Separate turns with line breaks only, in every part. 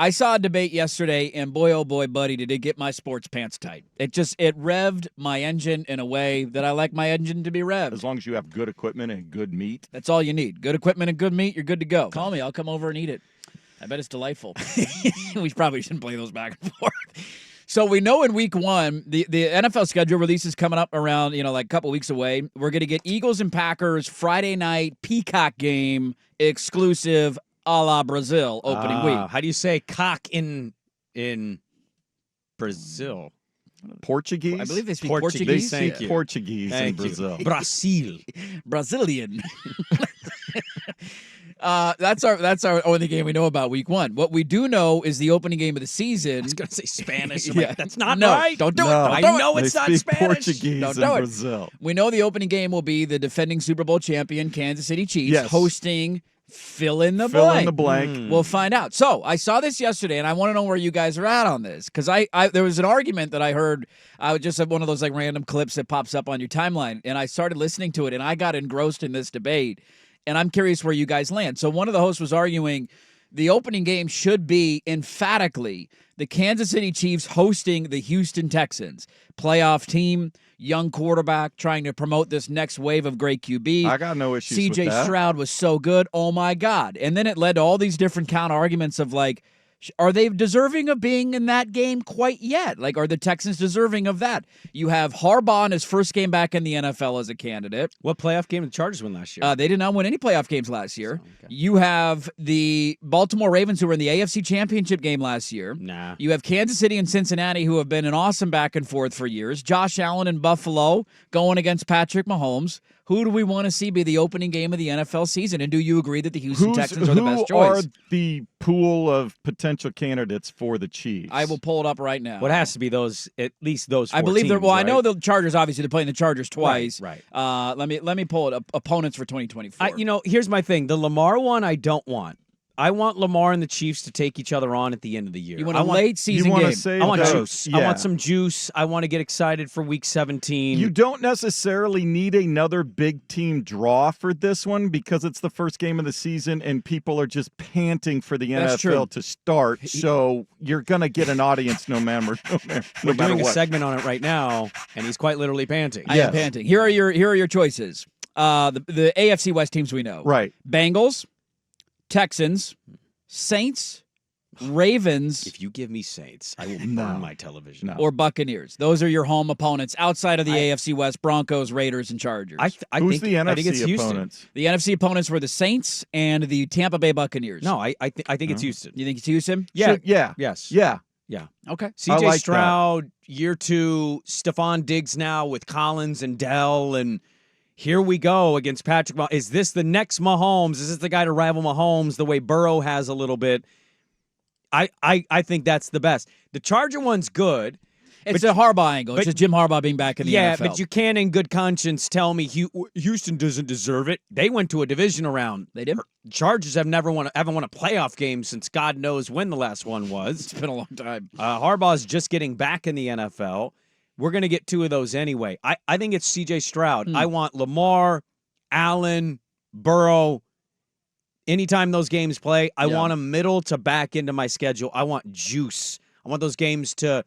I saw a debate yesterday, and boy, oh boy, buddy, did it get my sports pants tight. It revved my engine in a way that I like my engine to be revved.
As long as you have good equipment and good meat.
That's all you need. Good equipment and good meat, you're good to go. Call me. I'll come over and eat it. I bet it's delightful. We probably shouldn't play those back and forth. So we know in week one, the NFL schedule release is coming up around, like a couple weeks away. We're going to get Eagles and Packers Friday night Peacock game exclusive a la Brazil opening week.
How do you say cock in Brazil?
Portuguese?
I believe they speak
They
Portuguese.
speak Portuguese in Brazil.
Brazil.
Brazilian. That's our only game we know about week one. What we do know is the opening game of the season.
I was going to say Spanish.
Yeah.
That's not
No,
right.
don't do it.
No.
Don't
I
do it.
know it's
They
not
speak
Spanish.
Portuguese
Don't
in
do it.
Brazil.
We know the opening game will be the defending Super Bowl champion Kansas City Chiefs
Yes.
hosting fill in the
Fill
blank.
in the blank.
We'll find out. So I saw this yesterday, and I want to know where you guys are at on this, because I there was an argument that I heard. I would just have one of those like random clips that pops up on your timeline, and I started listening to it, and I got engrossed in this debate, and I'm curious where you guys land. So one of the hosts was arguing the opening game should be emphatically the Kansas City Chiefs hosting the Houston Texans, playoff team, young quarterback, trying to promote this next wave of great QB.
I got no issues with
CJ
that.
Stroud was so good. Oh, my God. And then it led to all these different counter arguments of like, are they deserving of being in that game quite yet? Like, are the Texans deserving of that? You have Harbaugh in his first game back in the NFL as a candidate.
What playoff game did the Chargers win last year?
They did not win any playoff games last year. You have the Baltimore Ravens, who were in the AFC Championship game last year.
Nah.
You have Kansas City and Cincinnati, who have been an awesome back and forth for years. Josh Allen in Buffalo going against Patrick Mahomes. Who do we want to see be the opening game of the NFL season? And do you agree that the Houston Texans are the best
Who are
choice?
the pool of potential candidates for the Chiefs?
I will pull it up right now.
What has to be at least those four
I believe they're.
teams,
Well, I
right?
know the Chargers. Obviously, they're playing the Chargers twice.
Right.
Let me pull it up. Opponents for 2024.
Here's my thing. The Lamar one I don't want. I want Lamar and the Chiefs to take each other on at the end of the year.
You want a late season
you
game?
wanna save
I want
those.
juice.
Yeah.
I want some juice. I want to get excited for Week 17.
You don't necessarily need another big team draw for this one because it's the first game of the season and people are just panting for the
That's
NFL
true.
to start. So you're going to get an audience no matter
We're doing a
what.
segment on it right now, and he's quite literally panting.
I am panting. Here are your choices. The AFC West teams we know.
Right.
Bengals, Texans, Saints, Ravens,
If you give me Saints, I will
No.
burn my television.
No.
or Buccaneers. Those are your home opponents outside of the AFC West: Broncos, Raiders, and Chargers.
I
Who's
think
the
I think it's
NFC
Houston.
opponents?
The NFC opponents were the Saints and the Tampa Bay Buccaneers.
No, I think it's Houston.
You think it's Houston?
Yeah.
Yeah.
Yes.
Yeah.
Yeah.
Okay.
CJ
like that.
Stroud, year 2, Stephon Diggs now with Collins and Dell, and here we go against Patrick Mahomes. Is this the next Mahomes? Is this the guy to rival Mahomes the way Burrow has a little bit? I think that's the best. The Charger one's good.
It's a Harbaugh angle. It's
but-
just Jim Harbaugh being back in the NFL.
But you can't in good conscience tell me Houston doesn't deserve it. They went to a division round.
They did.
Chargers haven't won a playoff game since God knows when the last one was.
It's been a long time.
Harbaugh's just getting back in the NFL. We're going to get 2 of those anyway. I think it's C.J. Stroud. I want Lamar, Allen, Burrow. Anytime those games play, I want them middle to back into my schedule. I want juice. I want those games to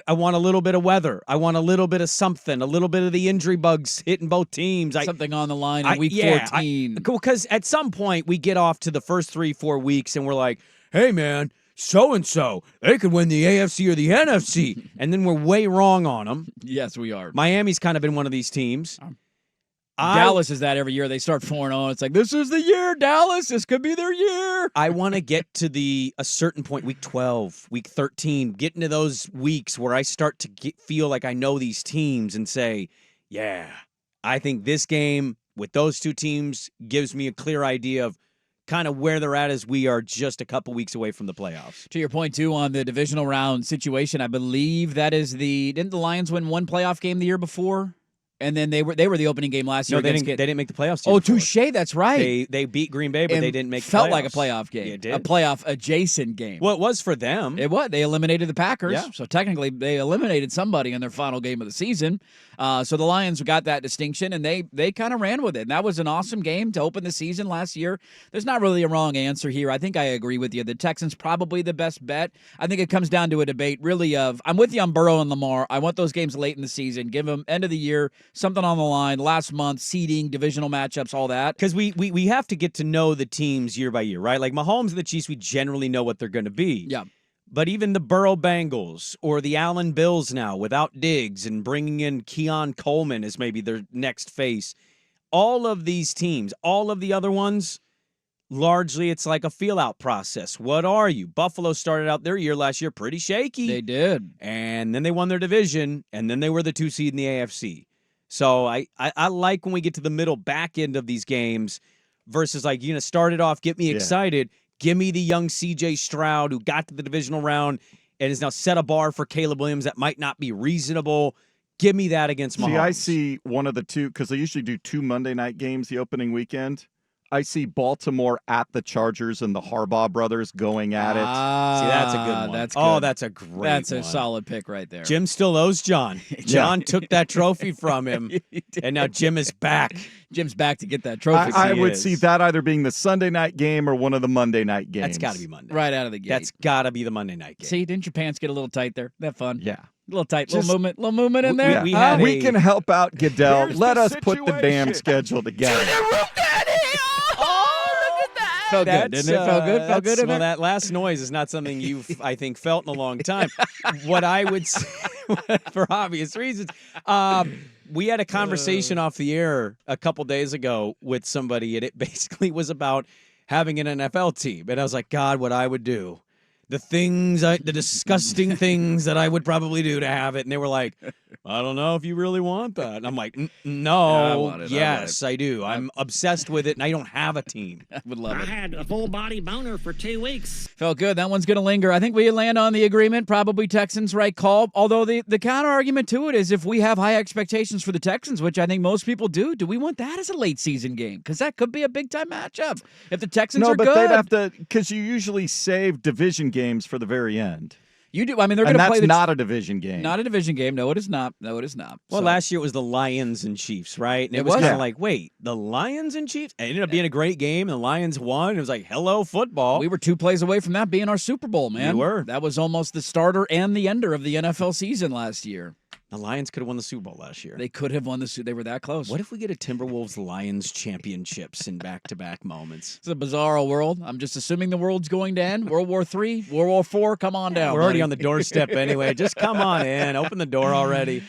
I want a little bit of weather. I want a little bit of something, a little bit of the injury bugs hitting both teams.
Something on the line in week 14.
Because at some point we get off to the first 3-4 weeks and we're like, hey, man, so-and-so, they could win the AFC or the NFC. And then we're way wrong on them.
Yes, we are.
Miami's kind of been one of these teams.
Dallas is that every year. They start 4-0. It's like, this is the year, Dallas. This could be their year.
I want to get to a certain point, week 12, week 13, get into those weeks where I start to feel like I know these teams and say, yeah, I think this game with those 2 teams gives me a clear idea of kind of where they're at as we are just a couple weeks away from the playoffs.
To your point, too, on the divisional round situation, I believe that is didn't the Lions win one playoff game the year before? And then they were the opening game last year.
No, they didn't make the playoffs.
Oh, touche. That's right.
They beat Green Bay, but
And
they didn't make the
felt
playoffs.
like a playoff game.
Yeah, it did.
A playoff adjacent game.
Well, it was for them.
It was. They eliminated the Packers.
Yeah.
So technically, they eliminated somebody in their final game of the season. So the Lions got that distinction, and they kind of ran with it. And that was an awesome game to open the season last year. There's not really a wrong answer here. I think I agree with you. The Texans probably the best bet. I think it comes down to a debate, really, of I'm with you on Burrow and Lamar. I want those games late in the season. Give them end of the year, something on the line. Last month, seeding, divisional matchups, all that.
Because we have to get to know the teams year by year, right? Like Mahomes and the Chiefs, we generally know what they're going to be.
Yeah.
But even the Burrow Bengals or the Allen Bills now without Diggs and bringing in Keon Coleman as maybe their next face, all of these teams, all of the other ones, largely it's like a feel-out process. What are you? Buffalo started out their year last year pretty shaky.
They did.
And then they won their division, and then they were the 2 seed in the AFC. So I like when we get to the middle back end of these games versus like, start it off, get me excited. Give me the young CJ Stroud who got to the divisional round and has now set a bar for Caleb Williams that might not be reasonable. Give me that against Mahomes.
I see one of the two, because they usually do 2 Monday night games the opening weekend. I see Baltimore at the Chargers and the Harbaugh brothers going at it.
See, that's a good one.
That's good.
Oh, that's a great one.
That's a solid pick right there.
Jim still owes John. John took that trophy from him, and now Jim is back.
Jim's back to get that trophy.
I would see that either being the Sunday night game or one of the Monday night games.
That's got to be Monday.
Right out of the gate.
That's got to be the Monday night game.
See, didn't your pants get a little tight there? That fun?
Yeah.
A little tight,
Just-
little movement in there.
We
can help out, Goodell.
Here's
Let
the
us put the damn
situation.
schedule together.
Felt good, didn't it? Felt good. Felt good in
Well,
there.
that last noise is not something you've, I think, felt in a long time. What I would say, for obvious reasons, we had a conversation off the air a couple days ago with somebody, and it basically was about having an NFL team. And I was like, God, what I would do. The disgusting things that I would probably do to have it. And they were like, I don't know if you really want that. And I'm like, no,
want it.
yes, I do. I'm obsessed with it, and I don't have a team.
I would love
I
it.
had a full body boner for 2 weeks.
Felt good. That one's going to linger. I think we land on the agreement. Probably Texans, right call. Although the counter argument to it is if we have high expectations for the Texans, which I think most people do we want that as a late season game? Because that could be a big time matchup. If the Texans
No,
are
but
good.
they'd have to, because you usually save division games for the very end.
You do. I mean, they're going
And
to play
that's not a division game.
Not a division game. No, it is not. No, it is not.
Well,
So-
last year it was the Lions and Chiefs, right? And
It
it was
was.
kind
Yeah.
of like, wait, the Lions and Chiefs? It ended up being a great game, and the Lions won. It was like, hello, football.
We were 2 plays away from that being our Super Bowl, man.
We were.
That was almost the starter and the ender of the NFL season last year.
The Lions could have won the Super Bowl last year.
They could have won the Super. They were that close.
What if we get a Timberwolves-Lions championships in back-to-back moments?
It's a bizarro world. I'm just assuming the world's going to end. World War III, World War IV. Come on down.
We're already
buddy.
on the doorstep anyway. Just come on in. Open the door already.